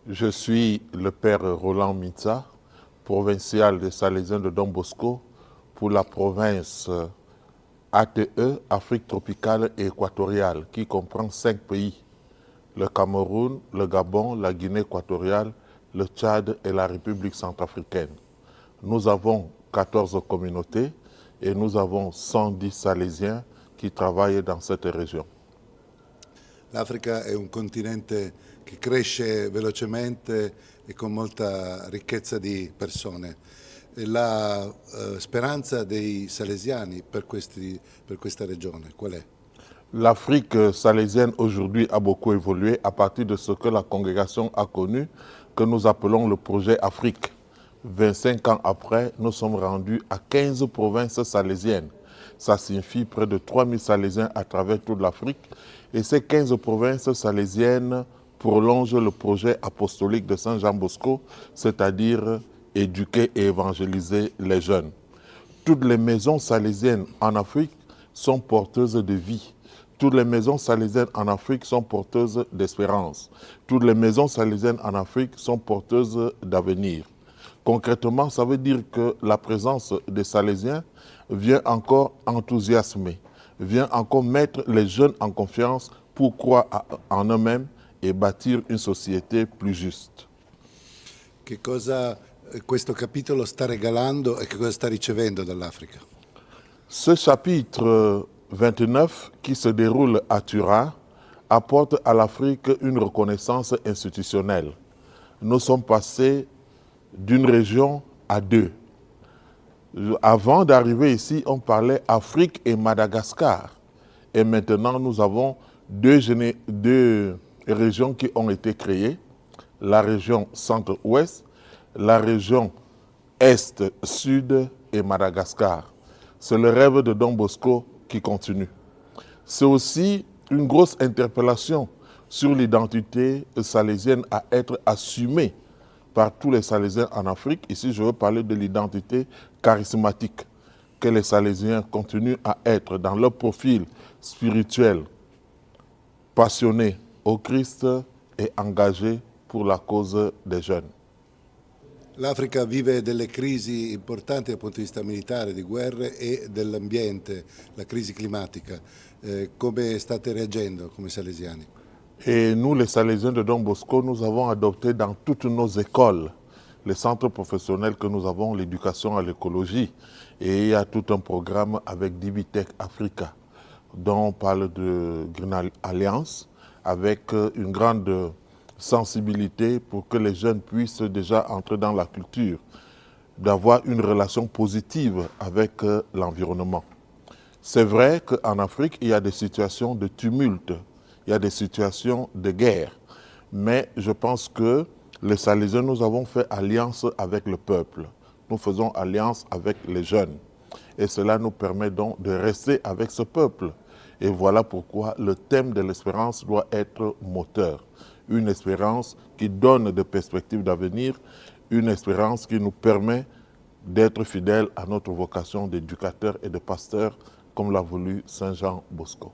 Je suis le père Roland Mitsa, provincial des Salésiens de Don Bosco pour la province ATE, Afrique tropicale et équatoriale, qui comprend 5 pays, le Cameroun, le Gabon, la Guinée équatoriale, le Tchad et la République centrafricaine. Nous avons 14 communautés et nous avons 110 Salésiens qui travaillent dans cette région. L'Africa è un continente che cresce velocemente e con molta ricchezza di persone. La speranza dei salesiani per questa regione qual è? L'Afrique salésienne aujourd'hui a beaucoup évolué à partir de ce que la congrégation a connu, que nous appelons le projet Afrique. 25 ans après, nous sommes rendus à 15 provinces salésiennes. Ça signifie près de 3000 Salésiens à travers toute l'Afrique. Et ces 15 provinces salésiennes prolongent le projet apostolique de Saint Jean Bosco, c'est-à-dire éduquer et évangéliser les jeunes. Toutes les maisons salésiennes en Afrique sont porteuses de vie. Toutes les maisons salésiennes en Afrique sont porteuses d'espérance. Toutes les maisons salésiennes en Afrique sont porteuses d'avenir. Concrètement, ça veut dire que la présence des Salésiens vient encore enthousiasmer, vient encore mettre les jeunes en confiance pour croire en eux-mêmes et bâtir une société plus juste. Che cosa questo capitolo sta regalando e che cosa sta ricevendo dall'Africa? Ce chapitre 29 qui se déroule à Turin apporte à l'Afrique une reconnaissance institutionnelle. Nous sommes passés d'une région à deux. Avant d'arriver ici, on parlait Afrique et Madagascar. Et maintenant, nous avons deux régions qui ont été créées. La région centre-ouest, la région est-sud et Madagascar. C'est le rêve de Don Bosco qui continue. C'est aussi une grosse interpellation sur l'identité salésienne à être assumée par tous les Salésiens en Afrique. Ici, je veux parler de l'identité charismatique que les Salésiens continuent à être dans leur profil spirituel, passionnés au Christ et engagés pour la cause des jeunes. L'Africa vive delle crisi importanti dal punto di vista militare, di guerre e dell'ambiente, la crisi climatica. Come state reagendo come salesiani? Et nous, les Salésiens de Don Bosco, nous avons adopté dans toutes nos écoles, les centres professionnels que nous avons, l'éducation à l'écologie. Et il y a tout un programme avec Divitech Africa, dont on parle de Green Alliance, avec une grande sensibilité pour que les jeunes puissent déjà entrer dans la culture, d'avoir une relation positive avec l'environnement. C'est vrai qu'en Afrique, il y a des situations de tumulte, il y a des situations de guerre. Mais je pense que les Salésiens, nous avons fait alliance avec le peuple. Nous faisons alliance avec les jeunes. Et cela nous permet donc de rester avec ce peuple. Et voilà pourquoi le thème de l'espérance doit être moteur. Une espérance qui donne des perspectives d'avenir, une espérance qui nous permet d'être fidèles à notre vocation d'éducateur et de pasteur, comme l'a voulu Saint Jean Bosco.